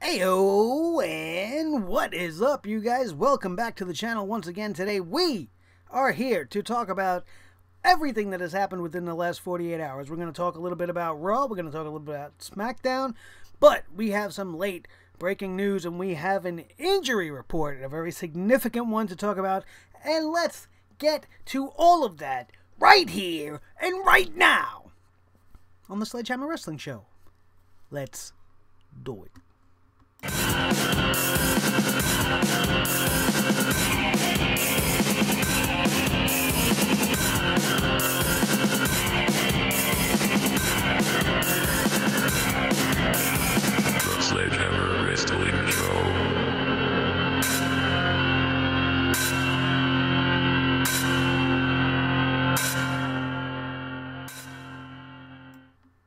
Heyo, and what is up, you guys? Welcome back to the channel once again. Today we are here to talk about everything that has happened within the last 48 hours. We're going to talk a little bit about Raw, we're going to talk a little bit about Smackdown, but we have some late breaking news and we have an injury report, a very significant one to talk about, and let's get to all of that right here and right now on the Sledgehammer Wrestling Show. Let's do it. The Sledgehammer Wrestling Show.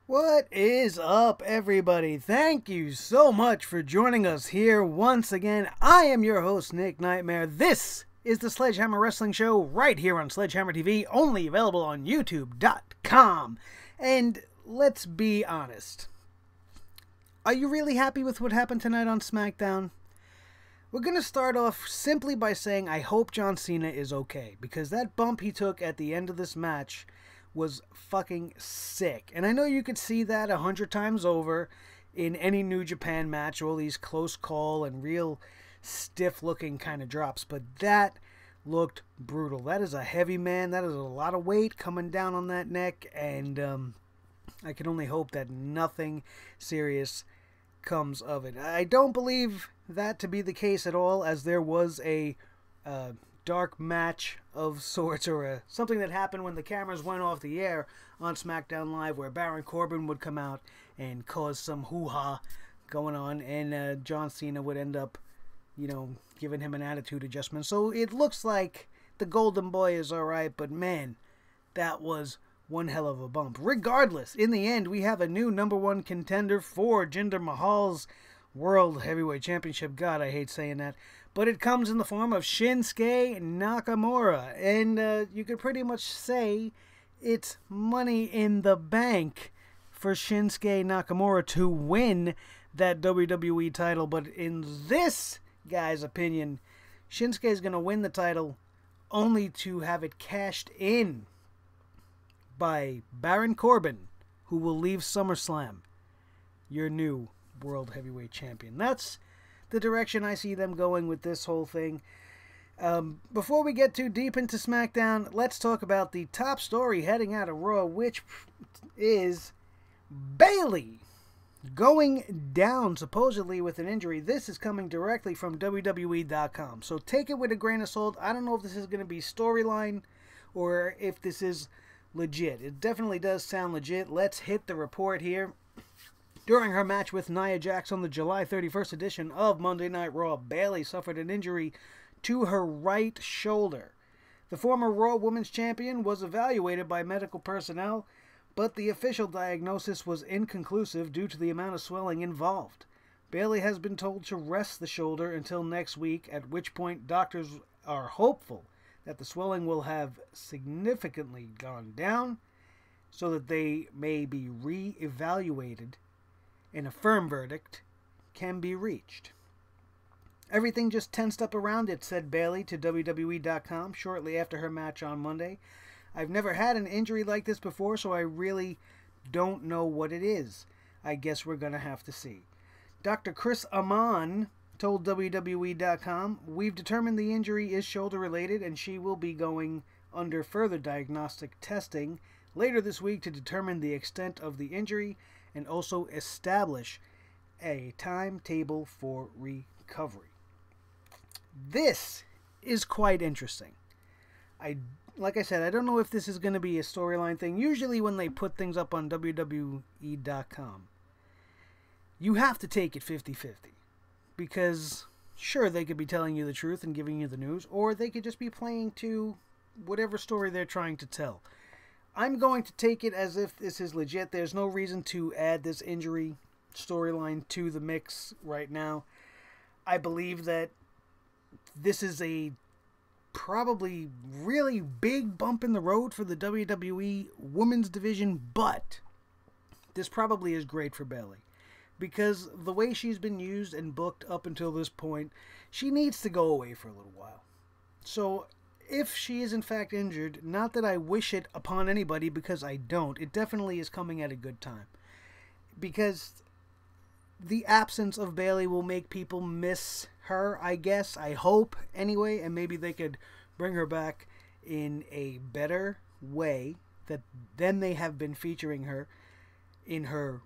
What is up, everybody? Thank you so much for joining us here once again. I am your host, Nick Nightmare. This is the Sledgehammer Wrestling Show right here on Sledgehammer TV, only available on YouTube.com. And let's be honest. Are you really happy with what happened tonight on SmackDown? We're going to start off simply by saying I hope John Cena is okay, because that bump he took at the end of this match was fucking sick. And I know you could see that 100 times over in any New Japan match, all these close call and real stiff looking kind of drops, but that looked brutal. That is a heavy man. That is a lot of weight coming down on that neck, and I can only hope that nothing serious comes of it. I don't believe that to be the case at all, as there was a dark match of sorts, or something that happened when the cameras went off the air on SmackDown Live, where Baron Corbin would come out and cause some hoo-ha going on, and John Cena would end up, giving him an attitude adjustment. So it looks like the Golden Boy is alright, but man, that was one hell of a bump. Regardless, in the end, we have a new #1 contender for Jinder Mahal's World Heavyweight Championship. God, I hate saying that. But it comes in the form of Shinsuke Nakamura. And you could pretty much say it's money in the bank for Shinsuke Nakamura to win that WWE title. But in this guy's opinion, Shinsuke is going to win the title only to have it cashed in by Baron Corbin, who will leave SummerSlam your new World Heavyweight Champion. That's the direction I see them going with this whole thing. Before we get too deep into SmackDown, let's talk about the top story heading out of Raw, which is Bayley going down supposedly with an injury. This is coming directly from WWE.com, so take it with a grain of salt. I don't know if this is going to be storyline or if this is legit. It definitely does sound legit. Let's hit the report here. During her match with Nia Jax on the July 31st edition of Monday Night Raw, Bayley suffered an injury to her right shoulder. The former Raw Women's Champion was evaluated by medical personnel, but the official diagnosis was inconclusive due to the amount of swelling involved. Bayley has been told to rest the shoulder until next week, at which point doctors are hopeful that the swelling will have significantly gone down so that they may be re-evaluated and a firm verdict can be reached. Everything just tensed up around it, said Bayley to WWE.com shortly after her match on Monday. I've never had an injury like this before, so I really don't know what it is. I guess we're going to have to see. Dr. Chris Amon told WWE.com, we've determined the injury is shoulder related and she will be going under further diagnostic testing later this week to determine the extent of the injury and also establish a timetable for recovery. This is quite interesting. Like I said, I don't know if this is going to be a storyline thing. Usually when they put things up on WWE.com, you have to take it 50-50. Because, sure, they could be telling you the truth and giving you the news, or they could just be playing to whatever story they're trying to tell. I'm going to take it as if this is legit. There's no reason to add this injury storyline to the mix right now. I believe that this is a probably really big bump in the road for the WWE Women's Division, but this probably is great for Bayley. because the way she's been used and booked up until this point, she needs to go away for a little while. So if she is in fact injured, not that I wish it upon anybody because I don't, it definitely is coming at a good time. Because the absence of Bayley will make people miss her, I guess. I hope, anyway. And maybe they could bring her back in a better way than they have been featuring her in her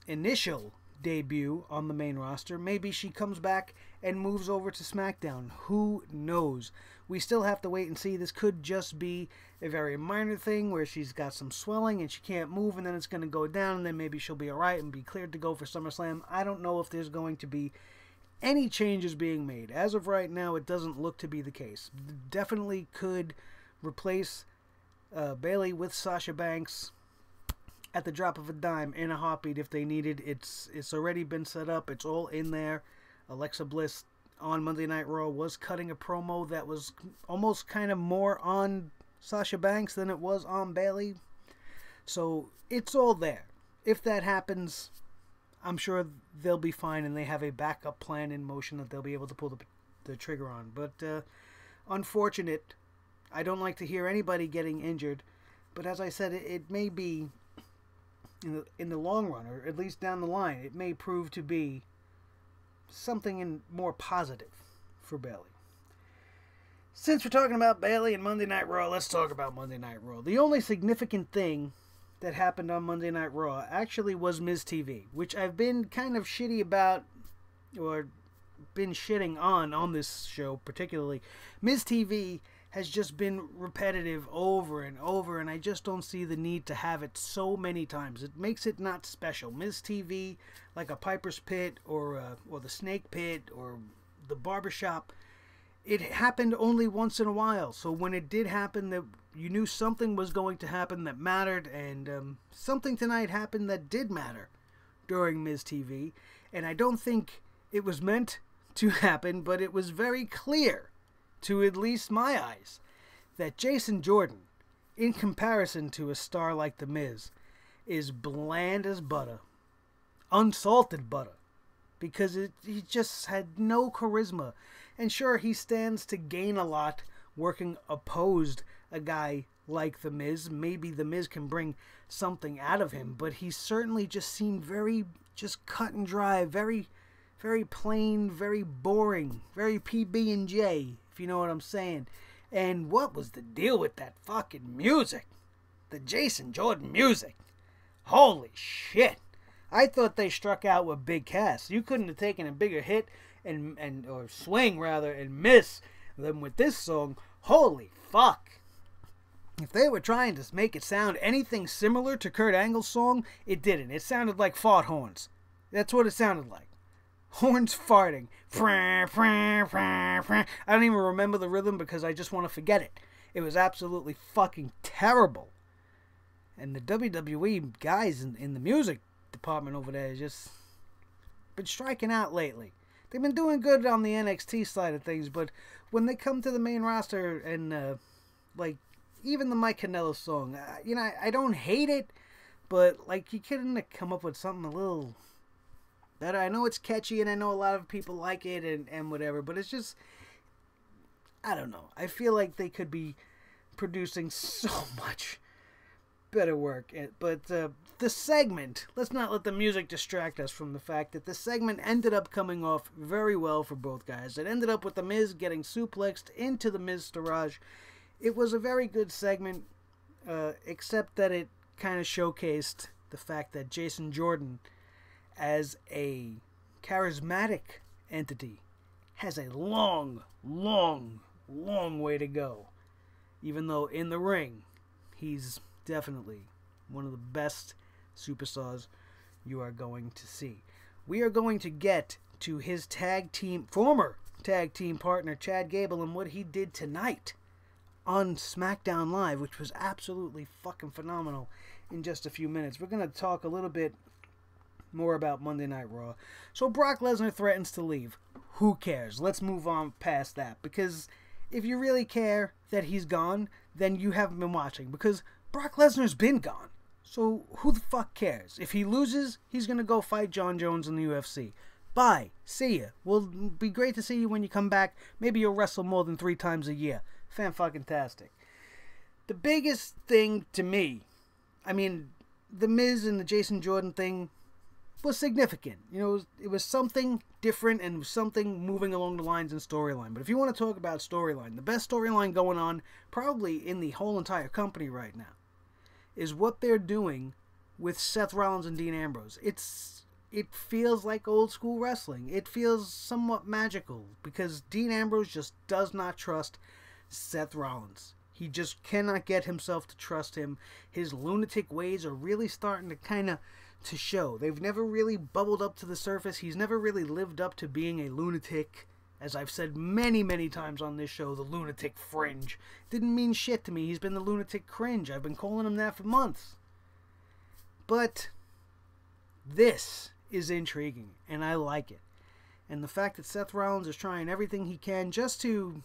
initial debut on the main roster. Maybe she comes back and moves over to SmackDown. Who knows? We still have to wait and see. This could just be a very minor thing where she's got some swelling and she can't move, and then it's going to go down, and then maybe she'll be alright and be cleared to go for SummerSlam. I don't know if there's going to be any changes being made. As of right now, it doesn't look to be the case. Definitely could replace Bayley with Sasha Banks at the drop of a dime in a heartbeat if they needed. It's already been set up. It's all in there. Alexa Bliss on Monday Night Raw was cutting a promo that was almost kind of more on Sasha Banks than it was on Bayley. So it's all there. If that happens, I'm sure they'll be fine, and they have a backup plan in motion that they'll be able to pull the trigger on. But unfortunate. I don't like to hear anybody getting injured, but as I said, it may be in the long run, or at least down the line, it may prove to be something more positive for Bayley. Since we're talking about Bayley and Monday Night Raw, let's talk about Monday Night Raw. The only significant thing that happened on Monday Night Raw actually was Miz TV, which I've been kind of shitty about, or been shitting on this show particularly. Miz TV has just been repetitive over and over, and I just don't see the need to have it so many times. It makes it not special. Miz TV, like a Piper's Pit or the Snake Pit or the Barbershop, it happened only once in a while. So when it did happen, that you knew something was going to happen that mattered, and something tonight happened that did matter during Miz TV. And I don't think it was meant to happen, but it was very clear, to at least my eyes, that Jason Jordan, in comparison to a star like The Miz, is bland as butter. Unsalted butter. Because he just had no charisma. And sure, he stands to gain a lot working opposed a guy like The Miz. Maybe The Miz can bring something out of him, but he certainly just seemed very just cut and dry, very, very plain, very boring, very PB&J, if you know what I'm saying. And what was the deal with that fucking music? The Jason Jordan music. Holy shit. I thought they struck out with Big Cass. You couldn't have taken a bigger hit or swing rather, and miss than with this song. Holy fuck. If they were trying to make it sound anything similar to Kurt Angle's song, it didn't. It sounded like fart horns. That's what it sounded like. Horns farting. I don't even remember the rhythm because I just want to forget it. It was absolutely fucking terrible. And the WWE guys in the music department over there just been striking out lately. They've been doing good on the NXT side of things, but when they come to the main roster and like even the Mike Kanellis song, I don't hate it, but like you couldn't have come up with something a little better. I know it's catchy and I know a lot of people like it and whatever, but it's just, I don't know. I feel like they could be producing so much better work. But the segment, let's not let the music distract us from the fact that the segment ended up coming off very well for both guys. It ended up with The Miz getting suplexed into the Miztourage. It was a very good segment, except that it kind of showcased the fact that Jason Jordan, as a charismatic entity, has a long, long, long way to go. Even though in the ring, he's definitely one of the best superstars you are going to see. We are going to get to his former tag team partner, Chad Gable, and what he did tonight on SmackDown Live, which was absolutely fucking phenomenal, in just a few minutes. We're going to talk a little bit more about Monday Night Raw. So Brock Lesnar threatens to leave. Who cares? Let's move on past that, because if you really care that he's gone, then you haven't been watching, because Brock Lesnar's been gone. So who the fuck cares? If he loses, he's going to go fight John Jones in the UFC. Bye. See ya. Will be great to see you when you come back. Maybe you'll wrestle more than 3 times a year. Fan-fucking-tastic. The biggest thing to me, I mean, the Miz and the Jason Jordan thing was significant. You know, it was something different and something moving along the lines in storyline. But if you want to talk about storyline, the best storyline going on probably in the whole entire company right now is what they're doing with Seth Rollins and Dean Ambrose. It feels like old school wrestling. It feels somewhat magical because Dean Ambrose just does not trust Seth Rollins. He just cannot get himself to trust him. His lunatic ways are really starting to kind of to show. They've never really bubbled up to the surface. He's never really lived up to being a lunatic. As I've said many, many times on this show, the lunatic fringe. Didn't mean shit to me. He's been the lunatic cringe. I've been calling him that for months. But this is intriguing, and I like it. And the fact that Seth Rollins is trying everything he can just to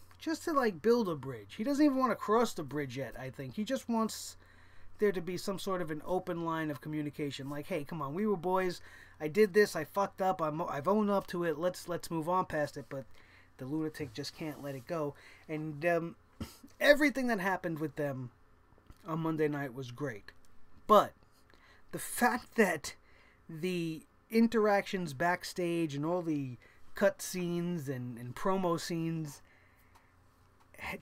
like build a bridge. He doesn't even want to cross the bridge yet, I think. He just wants there to be some sort of an open line of communication. Like, hey, come on, we were boys. I did this. I fucked up. I've owned up to it. Let's move on past it. But the lunatic just can't let it go. And everything that happened with them on Monday night was great. But the fact that the interactions backstage and all the cut scenes and promo scenes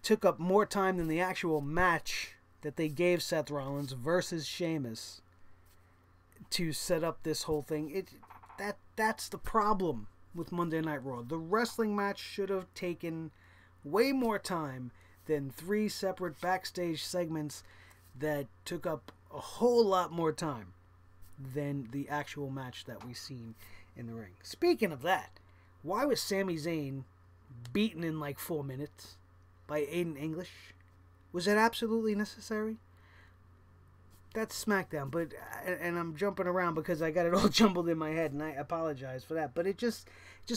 took up more time than the actual match that they gave Seth Rollins versus Sheamus to set up this whole thing. That's the problem with Monday Night Raw. The wrestling match should have taken way more time than 3 separate backstage segments that took up a whole lot more time than the actual match that we've seen in the ring. Speaking of that, why was Sami Zayn beaten in like 4 minutes by Aiden English? Was that absolutely necessary? That's SmackDown, but and I'm jumping around because I got it all jumbled in my head, and I apologize for that. But it just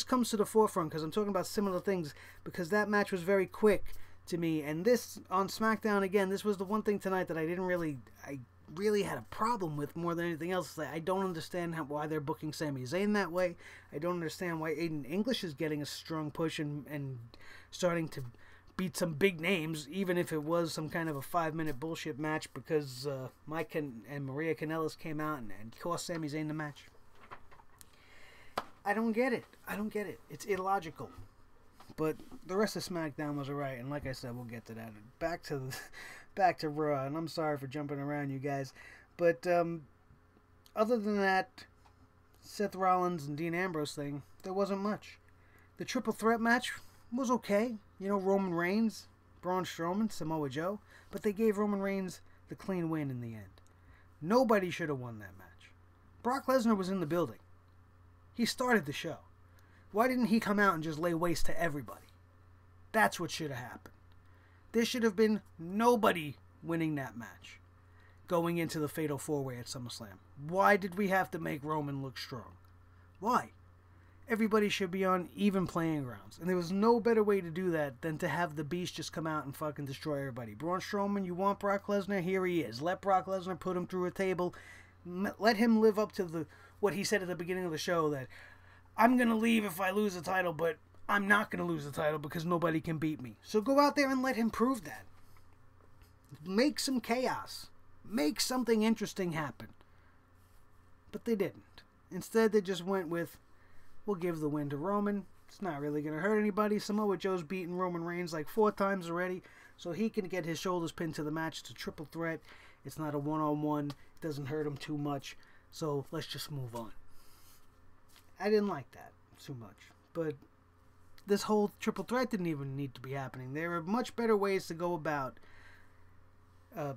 comes to the forefront because I'm talking about similar things, because that match was very quick to me, and this on SmackDown again. This was the one thing tonight that I really had a problem with more than anything else. I don't understand why they're booking Sami Zayn that way. I don't understand why Aiden English is getting a strong push and starting to beat some big names, even if it was some kind of a 5-minute bullshit match because Mike and Maria Kanellis came out and cost Sami Zayn the match. I don't get it. It's illogical. But the rest of SmackDown was alright, and like I said, we'll get to that. Back to Raw, and I'm sorry for jumping around, you guys. But other than that Seth Rollins and Dean Ambrose thing, there wasn't much. The triple threat match was okay. You know, Roman Reigns, Braun Strowman, Samoa Joe. But they gave Roman Reigns the clean win in the end. Nobody should have won that match. Brock Lesnar was in the building. He started the show. Why didn't he come out and just lay waste to everybody? That's what should have happened. There should have been nobody winning that match going into the Fatal 4-Way at SummerSlam. Why did we have to make Roman look strong? Why? Everybody should be on even playing grounds. And there was no better way to do that than to have the Beast just come out and fucking destroy everybody. Braun Strowman, you want Brock Lesnar? Here he is. Let Brock Lesnar put him through a table. Let him live up to what he said at the beginning of the show, that I'm going to leave if I lose the title, but I'm not going to lose the title because nobody can beat me. So go out there and let him prove that. Make some chaos. Make something interesting happen. But they didn't. Instead, they just went with, we'll give the win to Roman. It's not really going to hurt anybody. Samoa Joe's beaten Roman Reigns like 4 times already, so he can get his shoulders pinned to the match. It's a triple threat. It's not a one-on-one. It doesn't hurt him too much. So let's just move on. I didn't like that too much. But this whole triple threat didn't even need to be happening. There are much better ways to go about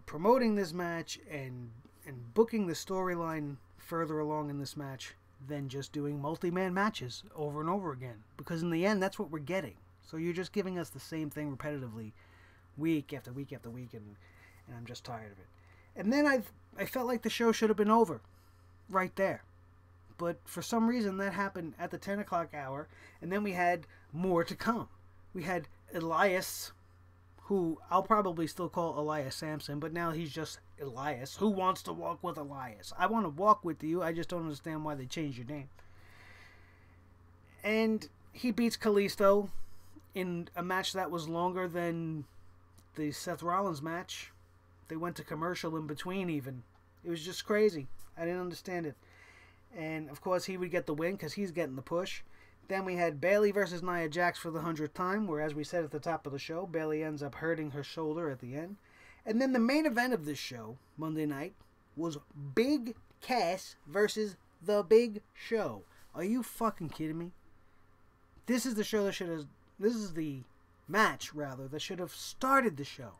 promoting this match and booking the storyline further along in this match than just doing multi-man matches over and over again. Because in the end, that's what we're getting. So you're just giving us the same thing repetitively week after week after week, and I'm just tired of it. And then I felt like the show should have been over right there. But for some reason, that happened at the 10 o'clock hour, and then we had more to come. We had Elias, who I'll probably still call Elias Sampson, but now he's just Elias. Who wants to walk with Elias? I want to walk with you. I just don't understand why they changed your name. And he beats Kalisto in a match that was longer than the Seth Rollins match. They went to commercial in between even. It was just crazy. I didn't understand it. And, of course, he would get the win because he's getting the push. Then we had Bayley versus Nia Jax for the 100th time, where, as we said at the top of the show, Bayley ends up hurting her shoulder at the end. And then the main event of this show, Monday night, was Big Cass versus The Big Show. Are you fucking kidding me? This is the show that should have... This is the match, rather, that should have started the show.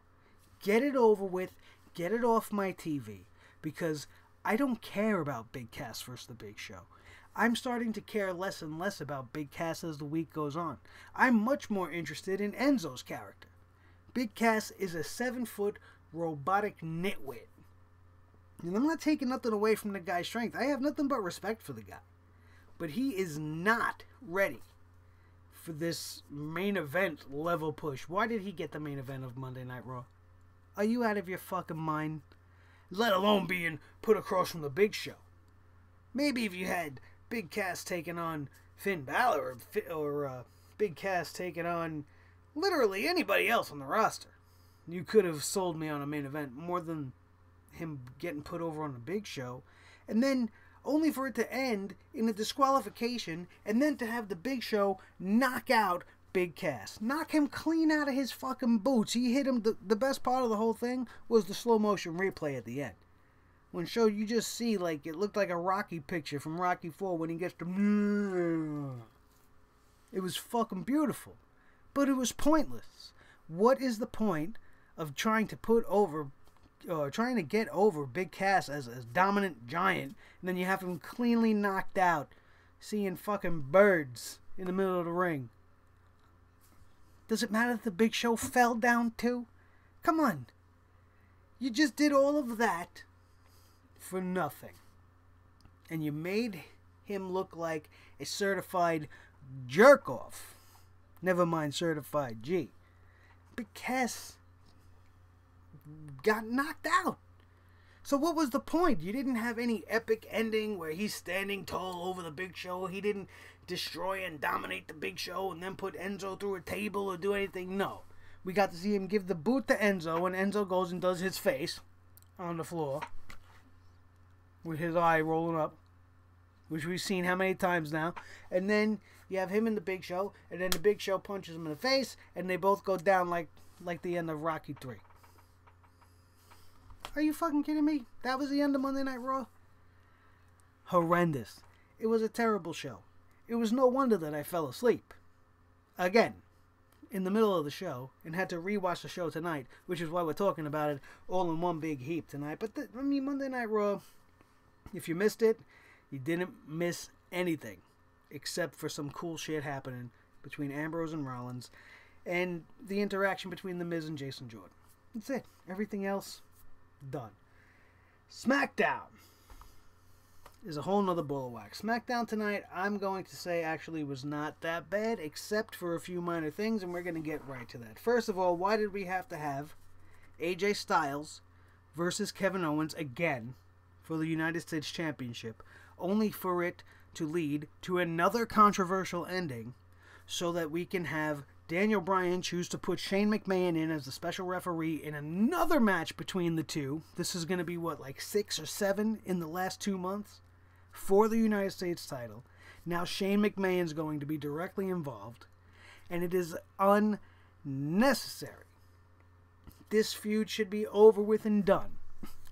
Get it over with. Get it off my TV. Because I don't care about Big Cass versus The Big Show. I'm starting to care less and less about Big Cass as the week goes on. I'm much more interested in Enzo's character. Big Cass is a 7-foot robotic nitwit. And I'm not taking nothing away from the guy's strength. I have nothing but respect for the guy. But he is not ready for this main event level push. Why did he get the main event of Monday Night Raw? Are you out of your fucking mind? Let alone being put across from the Big Show. Maybe if you had Big Cass taking on Finn Balor or Big Cass taking on literally anybody else on the roster, you could have sold me on a main event more than him getting put over on the Big Show. And then only for it to end in a disqualification and then to have the Big Show knock out Big Cass. Knock him clean out of his fucking boots. He hit him. The best part of the whole thing was the slow motion replay at the end. When show you just see, like, it looked like a Rocky picture from Rocky 4 when he gets to... It was fucking beautiful. But it was pointless. What is the point of trying to trying to get over Big Cass as a dominant giant, and then you have him cleanly knocked out, seeing fucking birds in the middle of the ring? Does it matter that the Big Show fell down too? Come on. You just did all of that for nothing. And you made him look like a certified jerk-off. Never mind certified G. Big Cass got knocked out. So what was the point? You didn't have any epic ending where he's standing tall over the Big Show. He didn't destroy and dominate the Big Show and then put Enzo through a table or do anything. No. We got to see him give the boot to Enzo, and Enzo goes and does his face on the floor with his eye rolling up, which we've seen how many times now. And then you have him in the Big Show, and then the Big Show punches him in the face, and they both go down like the end of Rocky 3. Are you fucking kidding me? That was the end of Monday Night Raw? Horrendous. It was a terrible show. It was no wonder that I fell asleep. Again, in the middle of the show, and had to rewatch the show tonight, which is why we're talking about it all in one big heap tonight. But, Monday Night Raw, if you missed it, you didn't miss anything, except for some cool shit happening between Ambrose and Rollins, and the interaction between The Miz and Jason Jordan. That's it. Everything else, done. SmackDown is a whole nother ball of wax. SmackDown tonight, I'm going to say, actually was not that bad, except for a few minor things, and we're going to get right to that. First of all, why did we have to have AJ Styles versus Kevin Owens again for the United States Championship, only for it to lead to another controversial ending so that we can have Daniel Bryan choose to put Shane McMahon in as the special referee in another match between the two? This is going to be, what, like 6 or 7 in the last 2 months for the United States title. Now Shane McMahon's going to be directly involved, and it is unnecessary. This feud should be over with and done.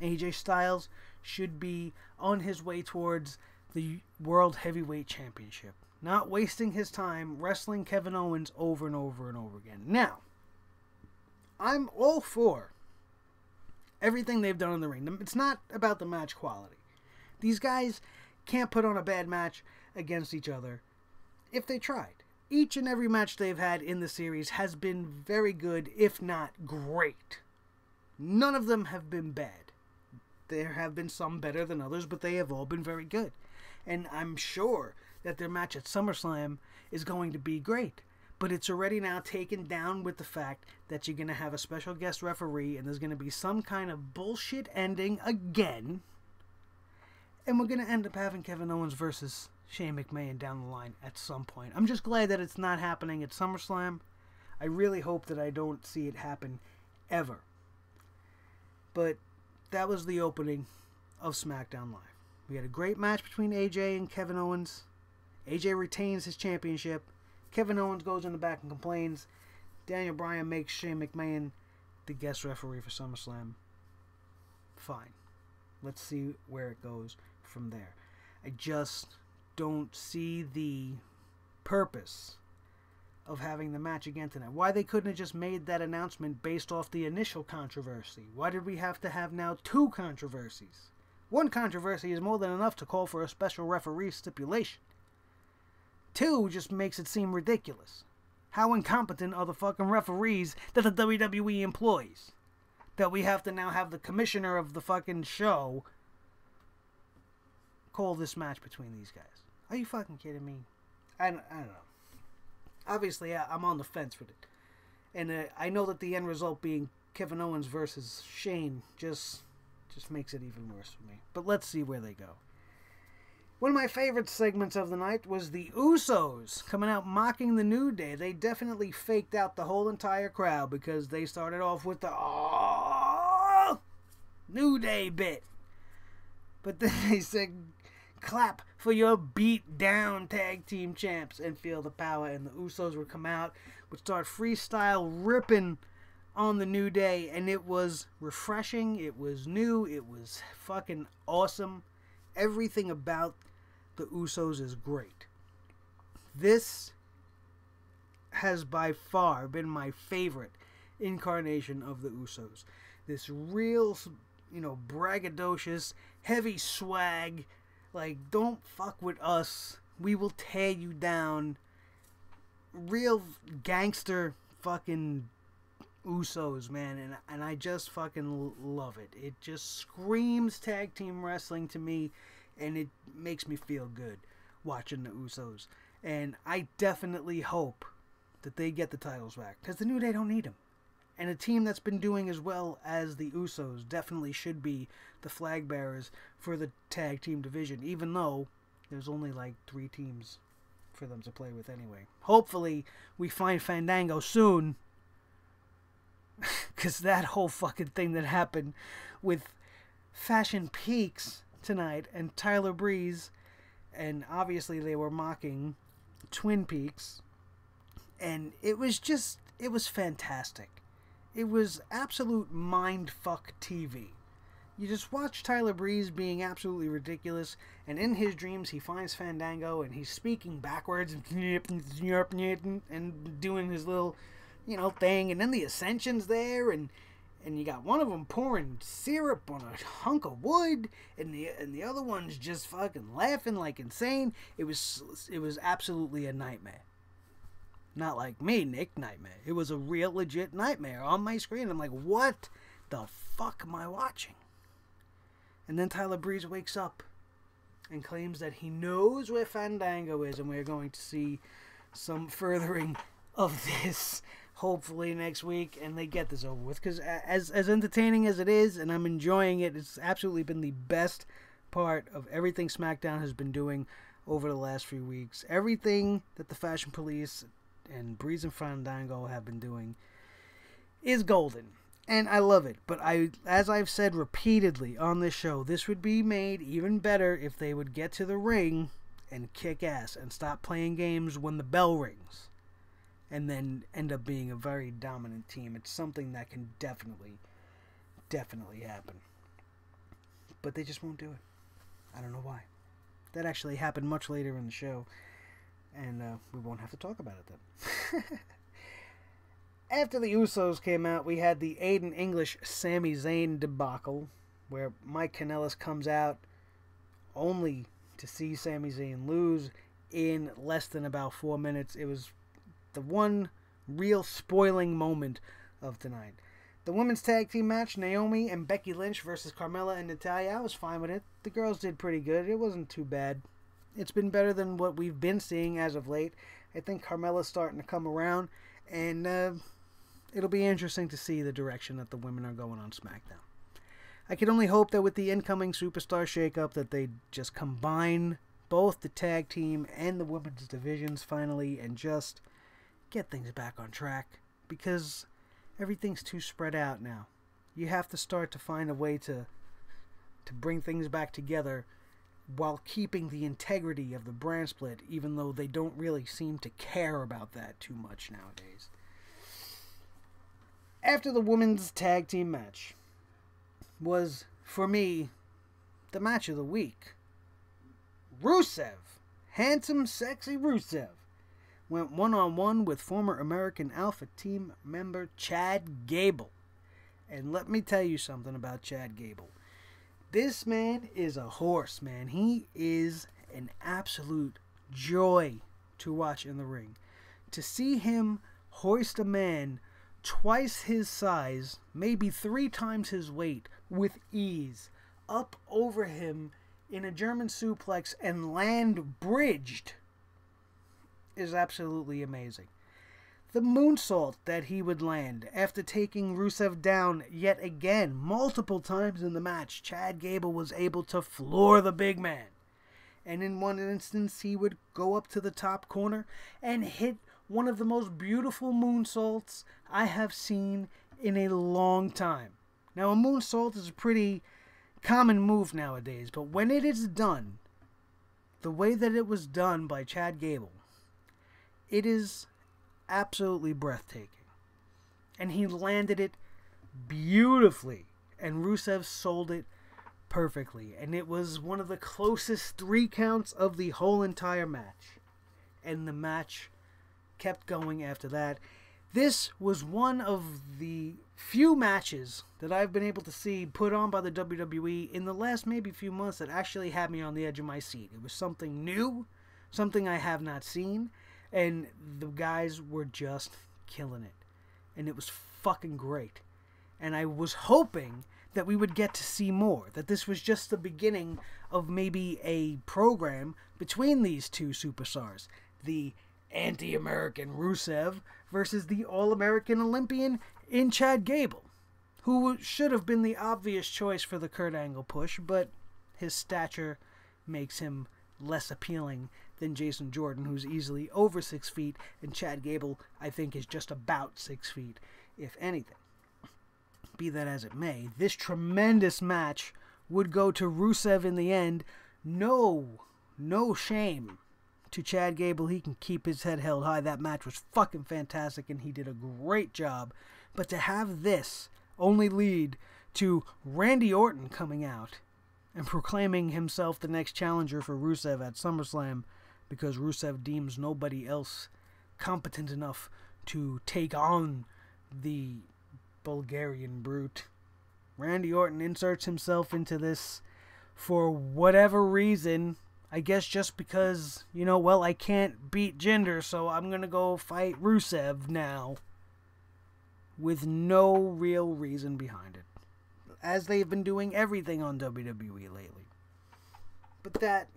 AJ Styles should be on his way towards the World Heavyweight Championship, not wasting his time wrestling Kevin Owens over and over and over again. Now, I'm all for everything they've done in the ring. It's not about the match quality. These guys can't put on a bad match against each other if they tried. Each and every match they've had in the series has been very good, if not great. None of them have been bad. There have been some better than others, but they have all been very good. And I'm sure that their match at SummerSlam is going to be great. But it's already now taken down with the fact that you're going to have a special guest referee and there's going to be some kind of bullshit ending again. And we're going to end up having Kevin Owens versus Shane McMahon down the line at some point. I'm just glad that it's not happening at SummerSlam. I really hope that I don't see it happen ever. But that was the opening of SmackDown Live. We had a great match between AJ and Kevin Owens. AJ retains his championship. Kevin Owens goes in the back and complains. Daniel Bryan makes Shane McMahon the guest referee for SummerSlam. Fine. Let's see where it goes from there. I just don't see the purpose of having the match again tonight. Why they couldn't have just made that announcement based off the initial controversy? Why did we have to have now two controversies? One controversy is more than enough to call for a special referee stipulation. Two just makes it seem ridiculous. How incompetent are the fucking referees that the WWE employs? That we have to now have the commissioner of the fucking show call this match between these guys. Are you fucking kidding me? I don't know. Obviously, I'm on the fence with it. And I know that the end result being Kevin Owens versus Shane just makes it even worse for me. But let's see where they go. One of my favorite segments of the night was the Usos coming out mocking the New Day. They definitely faked out the whole entire crowd because they started off with the New Day bit. But then they said, clap for your beat down tag team champs and feel the power. And the Usos would come out, would start freestyle ripping on the New Day. And it was refreshing. It was new. It was fucking awesome. Everything about the Usos is great. This has by far been my favorite incarnation of the Usos. This real, braggadocious, heavy swag. Like, don't fuck with us. We will tear you down. Real gangster fucking Usos, man. And I just fucking love it. It just screams tag team wrestling to me. And it makes me feel good watching the Usos. And I definitely hope that they get the titles back. Because the New Day don't need them. And a team that's been doing as well as the Usos definitely should be the flag bearers for the tag team division. Even though there's only like 3 teams for them to play with anyway. Hopefully we find Fandango soon. Because that whole fucking thing that happened with Fashion Peaks tonight and Tyler Breeze, and obviously they were mocking Twin Peaks, and it was fantastic. It was absolute mindfuck TV. You just watch Tyler Breeze being absolutely ridiculous, and in his dreams he finds Fandango and he's speaking backwards and doing his little thing, and then the Ascension's there, and you got one of them pouring syrup on a hunk of wood, and the other one's just fucking laughing like insane. It was absolutely a nightmare. Not like me, Nick Nightmare. It was a real legit nightmare on my screen. I'm like, what the fuck am I watching? And then Tyler Breeze wakes up and claims that he knows where Fandango is, and we're going to see some furthering of this hopefully next week, and they get this over with, because as entertaining as it is, and I'm enjoying it, it's absolutely been the best part of everything SmackDown has been doing over the last few weeks. Everything that the Fashion Police and Breeze and Fandango have been doing is golden, and I love it. But as I've said repeatedly on this show, this would be made even better if they would get to the ring and kick ass and stop playing games when the bell rings, and then end up being a very dominant team. It's something that can definitely happen. But they just won't do it. I don't know why. That actually happened much later in the show, and we won't have to talk about it then. After the Usos came out, we had the Aiden English Sami Zayn debacle, where Mike Kanellis comes out only to see Sami Zayn lose in less than about 4 minutes. It was the one real spoiling moment of tonight. The women's tag team match, Naomi and Becky Lynch versus Carmella and Natalya, I was fine with it. The girls did pretty good. It wasn't too bad. It's been better than what we've been seeing as of late. I think Carmella's starting to come around, and it'll be interesting to see the direction that the women are going on SmackDown. I can only hope that with the incoming superstar shakeup that they just combine both the tag team and the women's divisions finally and just get things back on track, because everything's too spread out now. You have to start to find a way to bring things back together while keeping the integrity of the brand split, even though they don't really seem to care about that too much nowadays. After the women's tag team match was, for me, the match of the week. Rusev, handsome, sexy Rusev, went one-on-one with former American Alpha Team member Chad Gable. And let me tell you something about Chad Gable. This man is a horse, man. He is an absolute joy to watch in the ring. To see him hoist a man twice his size, maybe 3 times his weight, with ease, up over him in a German suplex and land bridged, is absolutely amazing. The moonsault that he would land after taking Rusev down yet again multiple times in the match, Chad Gable was able to floor the big man. And in one instance, he would go up to the top corner and hit one of the most beautiful moonsaults I have seen in a long time. Now, a moonsault is a pretty common move nowadays, but when it is done the way that it was done by Chad Gable, it is absolutely breathtaking. And he landed it beautifully, and Rusev sold it perfectly. And it was one of the closest 3 counts of the whole entire match. And the match kept going after that. This was one of the few matches that I've been able to see put on by the WWE in the last maybe few months that actually had me on the edge of my seat. It was something new, something I have not seen, and the guys were just killing it. And it was fucking great. And I was hoping that we would get to see more, that this was just the beginning of maybe a program between these two superstars. The anti-American Rusev versus the all-American Olympian in Chad Gable, who should have been the obvious choice for the Kurt Angle push, but his stature makes him less appealing than Jason Jordan, who's easily over 6 feet, and Chad Gable, I think, is just about 6 feet, if anything. Be that as it may, this tremendous match would go to Rusev in the end. No shame to Chad Gable. He can keep his head held high. That match was fucking fantastic, and he did a great job. But to have this only lead to Randy Orton coming out and proclaiming himself the next challenger for Rusev at SummerSlam, because Rusev deems nobody else competent enough to take on the Bulgarian brute. Randy Orton inserts himself into this for whatever reason. I guess just because, I can't beat Jinder, so I'm going to go fight Rusev now. With no real reason behind it. As they've been doing everything on WWE lately. But that's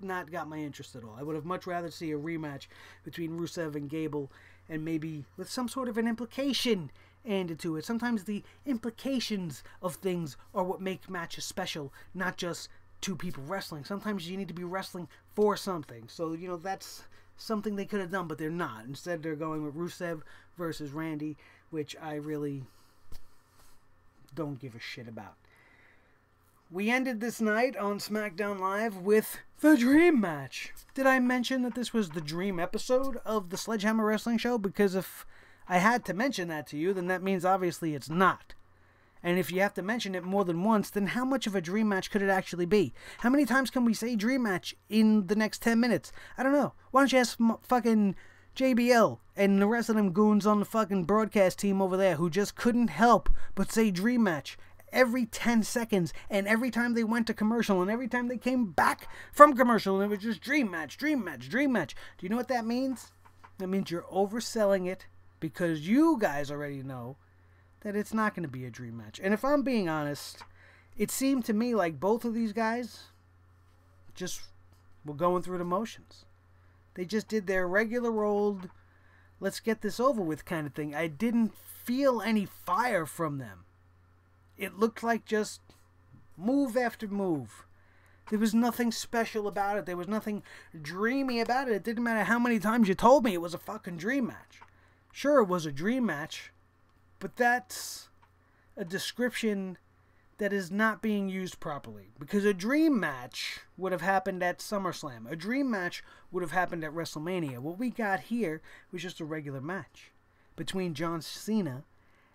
not got my interest at all. I would have much rather see a rematch between Rusev and Gable, and maybe with some sort of an implication added to it. Sometimes the implications of things are what make matches special, not just two people wrestling. Sometimes you need to be wrestling for something. So, that's something they could have done, but they're not. Instead, they're going with Rusev versus Randy, which I really don't give a shit about. We ended this night on SmackDown Live with the Dream Match. Did I mention that this was the Dream episode of the Sledgehammer Wrestling Show? Because if I had to mention that to you, then that means obviously it's not. And if you have to mention it more than once, then how much of a dream match could it actually be? How many times can we say dream match in the next 10 minutes? I don't know. Why don't you ask fucking JBL and the rest of them goons on the fucking broadcast team over there who just couldn't help but say dream match every 10 seconds, and every time they went to commercial, and every time they came back from commercial, and it was just dream match, dream match, dream match. Do you know what that means? That means you're overselling it because you guys already know that it's not going to be a dream match. And if I'm being honest, it seemed to me like both of these guys just were going through the motions. They just did their regular old, let's get this over with kind of thing. I didn't feel any fire from them. It looked like just move after move. There was nothing special about it. There was nothing dreamy about it. It didn't matter how many times you told me it was a fucking dream match. Sure, it was a dream match, but that's a description that is not being used properly. Because a dream match would have happened at SummerSlam. A dream match would have happened at WrestleMania. What we got here was just a regular match between John Cena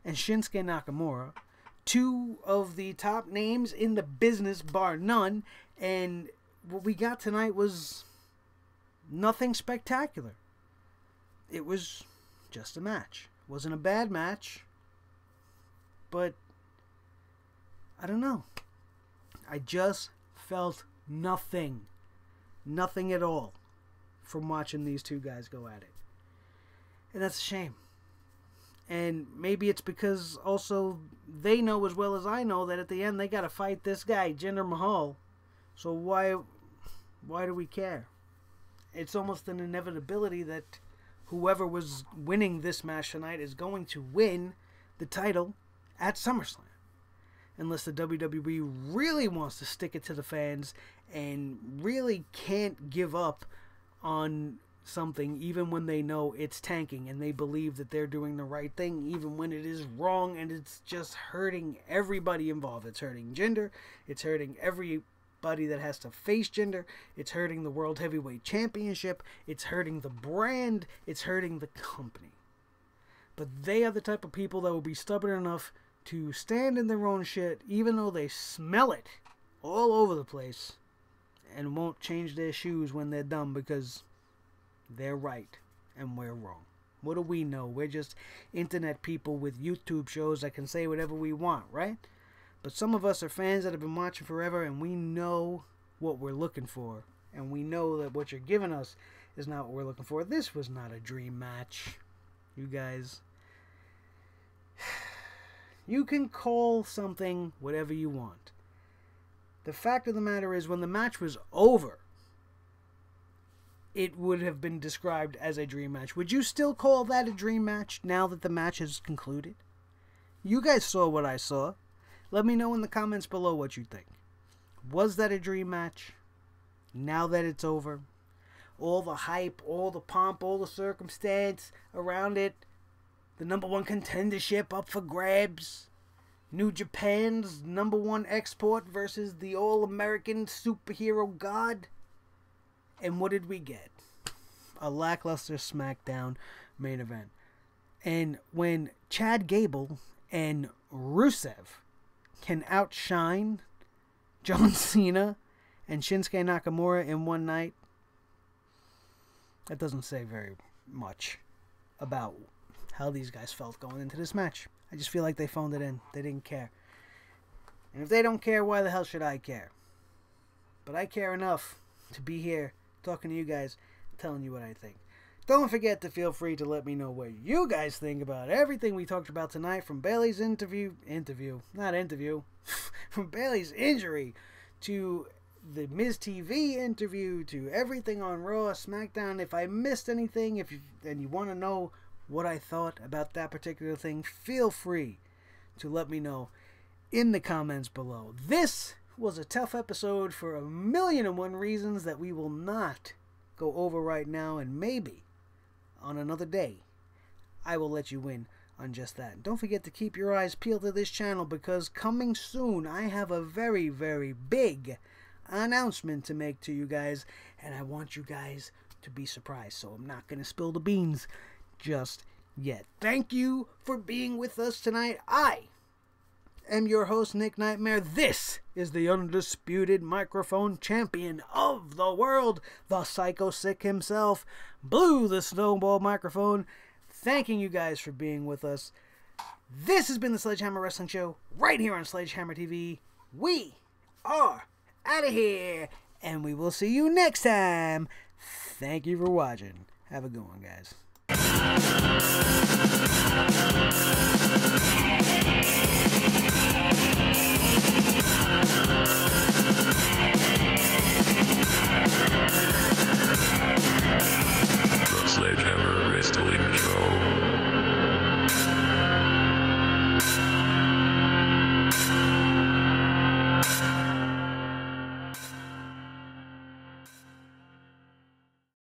and Shinsuke Nakamura, two of the top names in the business, bar none, and what we got tonight was nothing spectacular. It was just a match. It wasn't a bad match, but I don't know. I just felt nothing. Nothing at all from watching these two guys go at it. And that's a shame. And maybe it's because also they know as well as I know that at the end they got to fight this guy, Jinder Mahal. So why do we care? It's almost an inevitability that whoever was winning this match tonight is going to win the title at SummerSlam. Unless the WWE really wants to stick it to the fans and really can't give up on something even when they know it's tanking and they believe that they're doing the right thing even when it is wrong and it's just hurting everybody involved. It's hurting Jinder. It's hurting everybody that has to face Jinder. It's hurting the World Heavyweight Championship. It's hurting the brand. It's hurting the company. But they are the type of people that will be stubborn enough to stand in their own shit even though they smell it all over the place and won't change their shoes when they're done because they're right and we're wrong. What do we know? We're just internet people with YouTube shows that can say whatever we want, right? But some of us are fans that have been watching forever and we know what we're looking for. And we know that what you're giving us is not what we're looking for. This was not a dream match. You guys, you can call something whatever you want. The fact of the matter is when the match was over, it would have been described as a dream match. Would you still call that a dream match now that the match is concluded? You guys saw what I saw. Let me know in the comments below what you think. Was that a dream match? Now that it's over, all the hype, all the pomp, all the circumstance around it, the #1 contendership up for grabs, New Japan's #1 export versus the all-American superhero god. And what did we get? A lackluster SmackDown main event. And when Chad Gable and Rusev can outshine John Cena and Shinsuke Nakamura in one night, that doesn't say very much about how these guys felt going into this match. I just feel like they phoned it in. They didn't care. And if they don't care, why the hell should I care? But I care enough to be here talking to you guys, telling you what I think. Don't forget to feel free to let me know what you guys think about everything we talked about tonight, from Bayley's from Bayley's injury to the Miz TV interview to everything on Raw, SmackDown. If I missed anything, and you want to know what I thought about that particular thing, feel free to let me know in the comments below. This was a tough episode for 1,000,001 reasons that we will not go over right now, and maybe on another day I will let you in on just that. Don't forget to keep your eyes peeled to this channel, because coming soon I have a very, very big announcement to make to you guys, and I want you guys to be surprised, so I'm not going to spill the beans just yet. Thank you for being with us tonight. I am your host, Nick Nightmare. This is the undisputed microphone champion of the world, the Psycho Sick himself, Blue the Snowball Microphone. Thanking you guys for being with us. This has been the Sledgehammer Wrestling Show right here on Sledgehammer TV. We are out of here, and we will see you next time. Thank you for watching. Have a good one, guys.